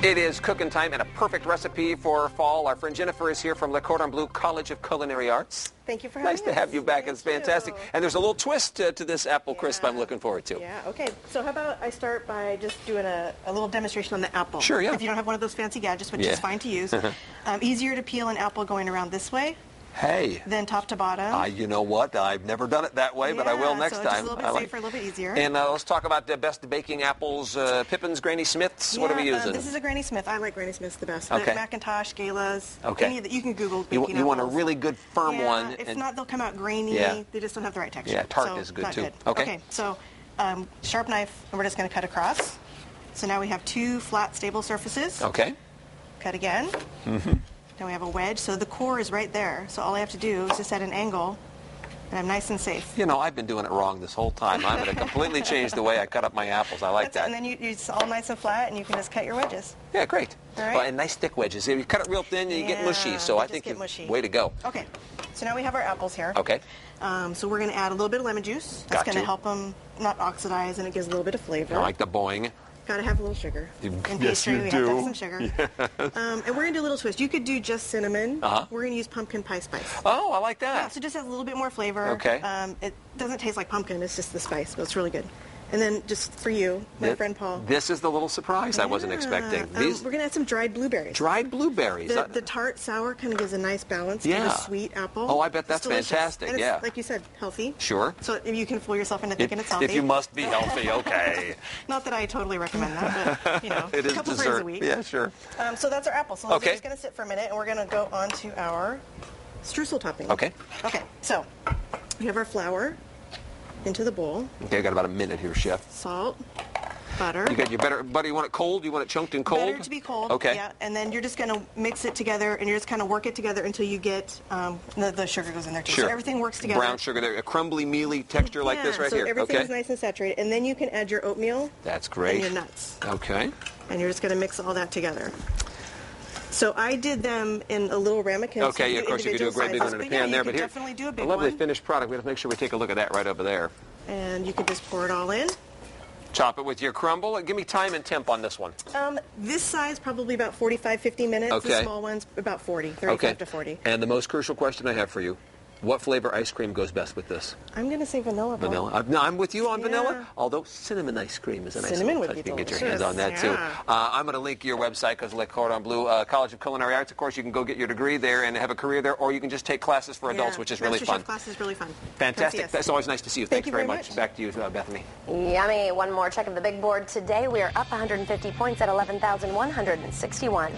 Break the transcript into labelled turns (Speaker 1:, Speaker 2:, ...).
Speaker 1: It is cooking time and a perfect recipe for fall. Our friend Jennifer is here from Le Cordon Bleu College of Culinary Arts.
Speaker 2: Thank you for having us.
Speaker 1: Nice to have you back. It's fantastic. And there's a little twist to this apple crisp I'm looking forward to.
Speaker 2: Yeah, okay. So how about I start by just doing a little demonstration on the apple.
Speaker 1: Sure, yeah.
Speaker 2: If you don't have one of those fancy gadgets, which is fine to use. Easier to peel an apple going around this way.
Speaker 1: Hey.
Speaker 2: Then top to bottom.
Speaker 1: You know what? I've never done it that way, but I will next
Speaker 2: so
Speaker 1: time.
Speaker 2: Just a little bit safer, a little bit easier.
Speaker 1: And let's talk about the best baking apples. Pippin's, Granny Smith's. What are we using?
Speaker 2: This is a Granny Smith. I like Granny Smith's the best.
Speaker 1: Okay.
Speaker 2: Macintosh, Galas.
Speaker 1: Okay.
Speaker 2: Any that you can Google baking apples.
Speaker 1: You want a really good firm one.
Speaker 2: If not, they'll come out grainy.
Speaker 1: Yeah.
Speaker 2: They just don't have the right texture.
Speaker 1: Yeah, tart
Speaker 2: so
Speaker 1: is good
Speaker 2: not
Speaker 1: too.
Speaker 2: Good.
Speaker 1: Okay.
Speaker 2: So sharp knife, and we're just going to cut across. So now we have two flat, stable surfaces.
Speaker 1: Okay.
Speaker 2: Cut again. Now we have a wedge, so the core is right there. So all I have to do is just at an angle, and I'm nice and safe.
Speaker 1: You know, I've been doing it wrong this whole time. I'm going to completely change the way I cut up my apples. I like that.
Speaker 2: And then it's all nice and flat, and you can just cut your wedges.
Speaker 1: Yeah, great.
Speaker 2: All right.
Speaker 1: Well, and nice thick wedges. If you cut it real thin, you get mushy. So I think way to go.
Speaker 2: Okay. So now we have our apples here.
Speaker 1: Okay.
Speaker 2: So we're going to add a little bit of lemon juice. That's going to help them not oxidize, and it gives a little bit of flavor.
Speaker 1: I like the boing.
Speaker 2: Got to have a little sugar.
Speaker 1: Yes, you do.
Speaker 2: We have to have some sugar. Yes. And we're going to do a little twist. You could do just cinnamon. We're going to use pumpkin pie spice.
Speaker 1: Oh, I like that.
Speaker 2: Yeah, so just has a little bit more flavor.
Speaker 1: Okay.
Speaker 2: It doesn't taste like pumpkin. It's just the spice, but it's really good. And then just for you, my friend Paul.
Speaker 1: This is the little surprise I wasn't expecting.
Speaker 2: We're going to add some dried blueberries.
Speaker 1: Dried blueberries.
Speaker 2: The tart sour kind of gives a nice balance to the sweet apple.
Speaker 1: Oh, I bet that's fantastic.
Speaker 2: And it's, like you said, healthy.
Speaker 1: Sure.
Speaker 2: So you can fool yourself into thinking it's healthy.
Speaker 1: If you must be healthy, okay.
Speaker 2: Not that I totally recommend that, but, you know,
Speaker 1: it is
Speaker 2: a couple
Speaker 1: dessert.
Speaker 2: times a week.
Speaker 1: Yeah, sure.
Speaker 2: So that's our apple. So we're just going to sit for a minute, and we're going to go on to our streusel topping.
Speaker 1: Okay.
Speaker 2: Okay, so we have our flour into the bowl.
Speaker 1: Okay, I got about a minute here, Chef.
Speaker 2: Salt, butter.
Speaker 1: You got your butter. You want it cold? You want it chunked and cold?
Speaker 2: Better to be cold.
Speaker 1: Okay.
Speaker 2: Yeah, and then you're just going to mix it together, and you're just kind of work it together until you get the sugar goes in there too.
Speaker 1: Sure.
Speaker 2: So everything works together.
Speaker 1: Brown sugar there, a crumbly, mealy texture like this right
Speaker 2: so
Speaker 1: here.
Speaker 2: Everything's nice and saturated, and then you can add your oatmeal.
Speaker 1: That's great.
Speaker 2: And your nuts.
Speaker 1: Okay.
Speaker 2: And you're just going to mix all that together. So I did them in a little ramekin.
Speaker 1: Okay,
Speaker 2: so
Speaker 1: of course you could do a great big one in a pan there, but here,
Speaker 2: definitely do a big
Speaker 1: a lovely
Speaker 2: one.
Speaker 1: finished product. We have to make sure we take a look at that right over there.
Speaker 2: And you can just pour it all in.
Speaker 1: Chop it with your crumble. Give me time and temp on this one.
Speaker 2: This size probably about 45, 50 minutes.
Speaker 1: Okay.
Speaker 2: The small one's about 40, 35 to 40.
Speaker 1: And the most crucial question I have for you. What flavor ice cream goes best with this?
Speaker 2: I'm going to say vanilla.
Speaker 1: Vanilla. No, I'm with you on vanilla, although cinnamon ice cream is a nice
Speaker 2: cinnamon
Speaker 1: touch.
Speaker 2: You
Speaker 1: can get your hands on that, too. I'm going to link your website, because Le Cordon Bleu College of Culinary Arts, of course, you can go get your degree there and have a career there, or you can just take classes for adults, which is really fun.
Speaker 2: Master Chef class is really fun.
Speaker 1: Fantastic. That's always nice to see you.
Speaker 2: Thank
Speaker 1: Thanks
Speaker 2: you
Speaker 1: very
Speaker 2: much.
Speaker 1: Back to you, Bethany.
Speaker 3: Yummy. One more check of the big board today. We are up 150 points at 11,161.